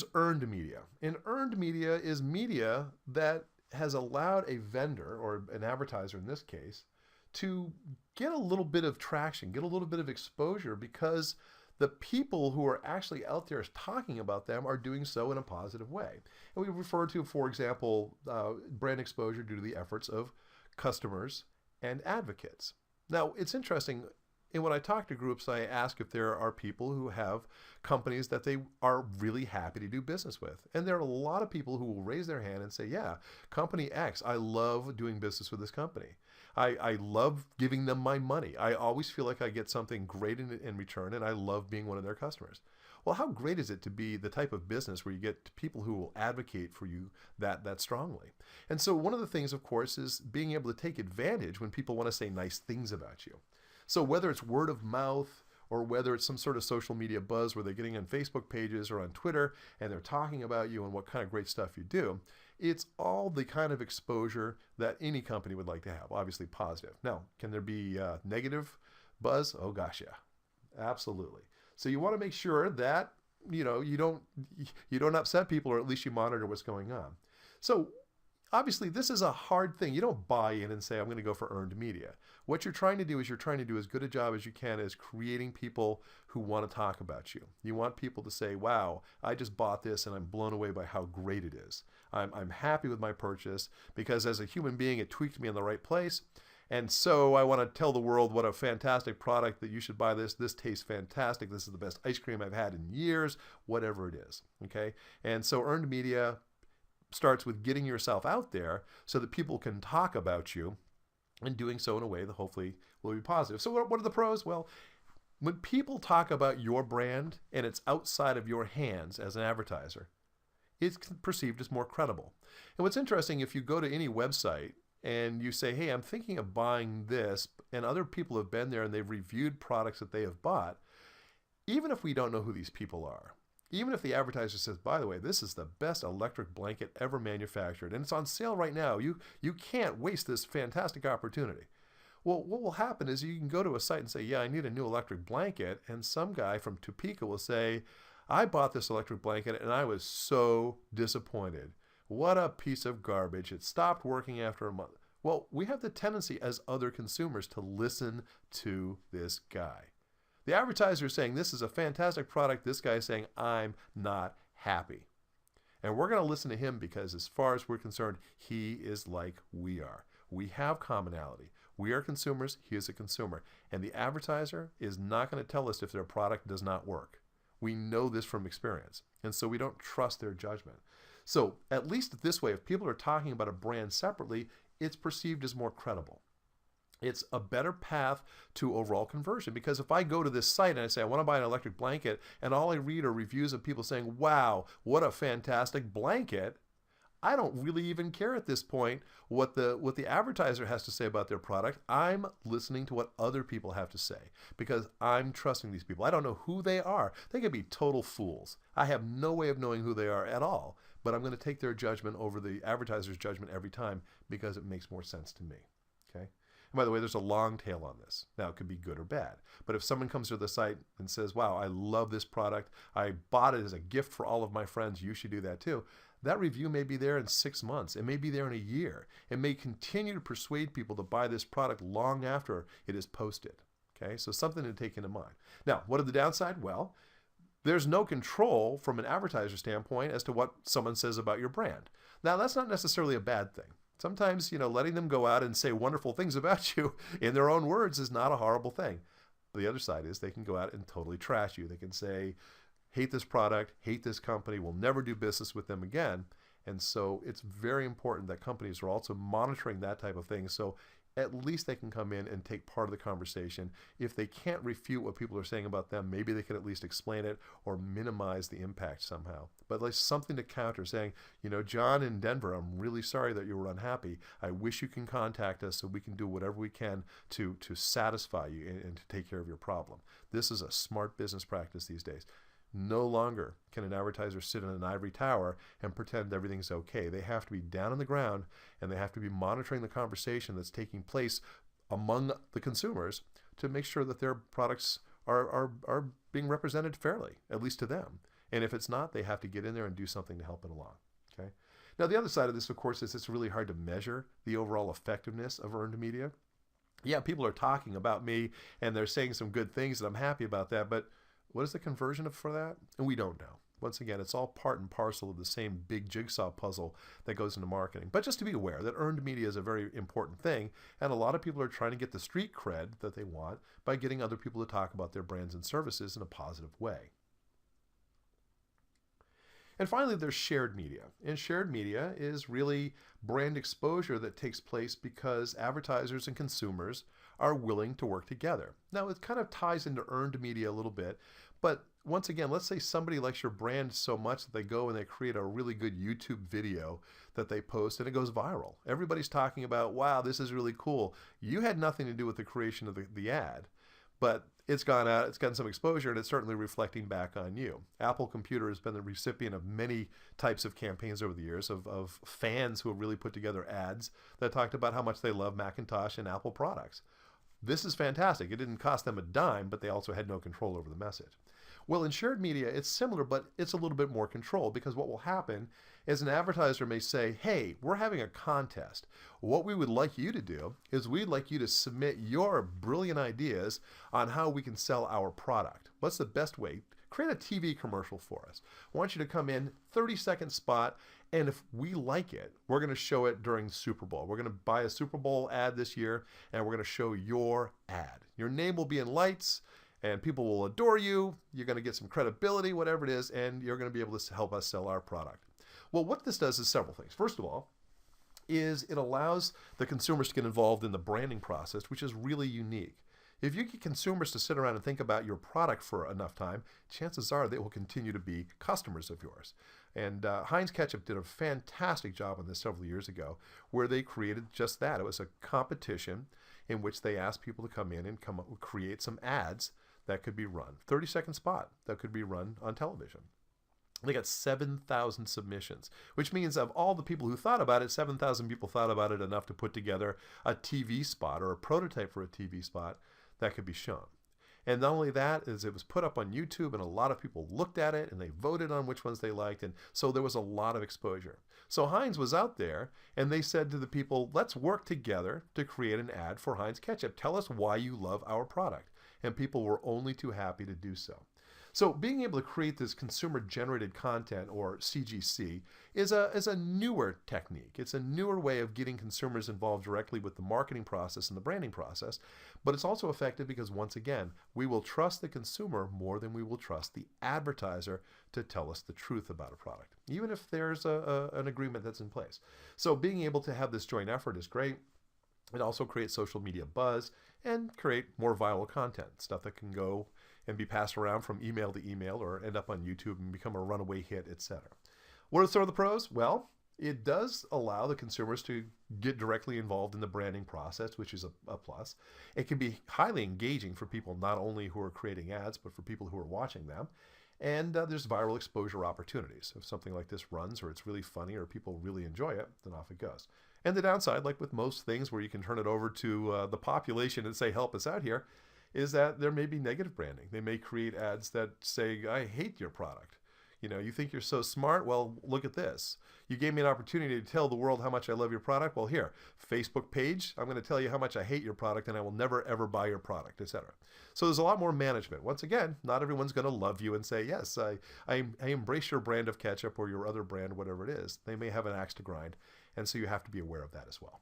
there's earned media. And earned media is media that has allowed a vendor, or an advertiser in this case, to get a little bit of traction, get a little bit of exposure, because the people who are actually out there talking about them are doing so in a positive way. And we refer to, for example, brand exposure due to the efforts of customers and advocates. Now, it's interesting. And when I talk to groups, I ask if there are people who have companies that they are really happy to do business with. And there are a lot of people who will raise their hand and say, yeah, company X, I love doing business with this company. I love giving them my money. I always feel like I get something great in return, and I love being one of their customers. Well, how great is it to be the type of business where you get people who will advocate for you that strongly? And so one of the things, of course, is being able to take advantage when people want to say nice things about you. So whether it's word of mouth, or whether it's some sort of social media buzz where they're getting on Facebook pages or on Twitter and they're talking about you and what kind of great stuff you do, it's all the kind of exposure that any company would like to have, obviously positive. Now, can there be negative buzz? Oh gosh, yeah, absolutely. So you want to make sure that you don't upset people, or at least you monitor what's going on. So obviously, this is a hard thing. You don't buy in and say, I'm going to go for earned media. What you're trying to do is you're trying to do as good a job as you can as creating people who want to talk about you. You want people to say, wow, I just bought this and I'm blown away by how great it is. I'm happy with my purchase because as a human being, it tweaked me in the right place. And so I want to tell the world what a fantastic product, that you should buy this. This tastes fantastic. This is the best ice cream I've had in years, whatever it is. Okay. And so earned media starts with getting yourself out there so that people can talk about you, and doing so in a way that hopefully will be positive. So what are the pros? Well, when people talk about your brand and it's outside of your hands as an advertiser, it's perceived as more credible. And what's interesting, if you go to any website and you say, hey, I'm thinking of buying this, and other people have been there and they've reviewed products that they have bought, even if we don't know who these people are, even if the advertiser says, by the way, this is the best electric blanket ever manufactured, and it's on sale right now, you can't waste this fantastic opportunity. Well, what will happen is you can go to a site and say, yeah, I need a new electric blanket, and some guy from Topeka will say, I bought this electric blanket and I was so disappointed. What a piece of garbage. It stopped working after a month. Well, we have the tendency as other consumers to listen to this guy. The advertiser is saying, this is a fantastic product. This guy is saying, I'm not happy. And we're going to listen to him because as far as we're concerned, he is like we are. We have commonality. We are consumers. He is a consumer. And the advertiser is not going to tell us if their product does not work. We know this from experience. And so we don't trust their judgment. So at least this way, if people are talking about a brand separately, it's perceived as more credible. It's a better path to overall conversion, because if I go to this site and I say I want to buy an electric blanket and all I read are reviews of people saying, wow, what a fantastic blanket, I don't really even care at this point what the advertiser has to say about their product. I'm listening to what other people have to say because I'm trusting these people. I don't know who they are. They could be total fools. I have no way of knowing who they are at all, but I'm going to take their judgment over the advertiser's judgment every time because it makes more sense to me. Okay? And by the way, there's a long tail on this. Now, it could be good or bad. But if someone comes to the site and says, wow, I love this product, I bought it as a gift for all of my friends, you should do that too, that review may be there in 6 months. It may be there in a year. It may continue to persuade people to buy this product long after it is posted. Okay, so something to take into mind. Now, what are the downside? Well, there's no control from an advertiser standpoint as to what someone says about your brand. Now, that's not necessarily a bad thing. Sometimes, letting them go out and say wonderful things about you in their own words is not a horrible thing. But the other side is they can go out and totally trash you. They can say, hate this product, hate this company, we'll never do business with them again. And so it's very important that companies are also monitoring that type of thing. So at least they can come in and take part of the conversation. If they can't refute what people are saying about them, maybe they can at least explain it or minimize the impact somehow. But like something to counter, saying, John in Denver, I'm really sorry that you were unhappy. I wish you can contact us so we can do whatever we can to satisfy you and to take care of your problem. This is a smart business practice these days. No longer can an advertiser sit in an ivory tower and pretend everything's okay. They have to be down on the ground and they have to be monitoring the conversation that's taking place among the consumers to make sure that their products are being represented fairly, at least to them. And if it's not, they have to get in there and do something to help it along. Okay. Now, the other side of this, of course, is it's really hard to measure the overall effectiveness of earned media. Yeah, people are talking about me and they're saying some good things, and I'm happy about that. But what is the conversion for that? And we don't know. Once again, it's all part and parcel of the same big jigsaw puzzle that goes into marketing. But just to be aware that earned media is a very important thing, and a lot of people are trying to get the street cred that they want by getting other people to talk about their brands and services in a positive way. And finally, there's shared media. And shared media is really brand exposure that takes place because advertisers and consumers are willing to work together. Now, it kind of ties into earned media a little bit, but once again, let's say somebody likes your brand so much that they go and they create a really good YouTube video that they post and it goes viral. Everybody's talking about, wow, this is really cool. You had nothing to do with the creation of the ad, but it's gone out, it's gotten some exposure, and it's certainly reflecting back on you. Apple Computer has been the recipient of many types of campaigns over the years of fans who have really put together ads that talked about how much they love Macintosh and Apple products. This is fantastic. It didn't cost them a dime, but they also had no control over the message. Well, in shared media, it's similar, but it's a little bit more controlled, because what will happen is an advertiser may say, hey, we're having a contest. What we would like you to do is we'd like you to submit your brilliant ideas on how we can sell our product. What's the best way? Create a TV commercial for us. I want you to come in, 30-second spot, and if we like it, we're going to show it during the Super Bowl. We're going to buy a Super Bowl ad this year, and we're going to show your ad. Your name will be in lights, and people will adore you. You're going to get some credibility, whatever it is, and you're going to be able to help us sell our product. Well, what this does is several things. First of all, is it allows the consumers to get involved in the branding process, which is really unique. If you get consumers to sit around and think about your product for enough time, chances are they will continue to be customers of yours. And Heinz Ketchup did a fantastic job on this several years ago, where they created just that. It was a competition in which they asked people to come in and create some ads that could be run. 30-second spot that could be run on television. They got 7,000 submissions, which means of all the people who thought about it, 7,000 people thought about it enough to put together a TV spot or a prototype for a TV spot that could be shown. And not only that, is it was put up on YouTube, and a lot of people looked at it and they voted on which ones they liked, and so there was a lot of exposure. So Heinz was out there and they said to the people, let's work together to create an ad for Heinz Ketchup. Tell us why you love our product. And people were only too happy to do so. So being able to create this consumer-generated content, or CGC, is a newer technique. It's a newer way of getting consumers involved directly with the marketing process and the branding process, but it's also effective because, once again, we will trust the consumer more than we will trust the advertiser to tell us the truth about a product, even if there's an agreement that's in place. So being able to have this joint effort is great. It also creates social media buzz and create more viral content, stuff that can go and be passed around from email to email or end up on YouTube and become a runaway hit, etc. What are some of the pros? Well, it does allow the consumers to get directly involved in the branding process, which is a plus. It can be highly engaging for people not only who are creating ads, but for people who are watching them. And there's viral exposure opportunities. If something like this runs, or it's really funny, or people really enjoy it, then off it goes. And the downside, like with most things where you can turn it over to the population and say, help us out here, is that there may be negative branding. They may create ads that say, I hate your product. You know, you think you're so smart? Well, look at this. You gave me an opportunity to tell the world how much I love your product. Well, here, Facebook page, I'm going to tell you how much I hate your product and I will never, ever buy your product, etc. So there's a lot more management. Once again, not everyone's going to love you and say, yes, I embrace your brand of ketchup or your other brand, whatever it is. They may have an axe to grind. And so you have to be aware of that as well.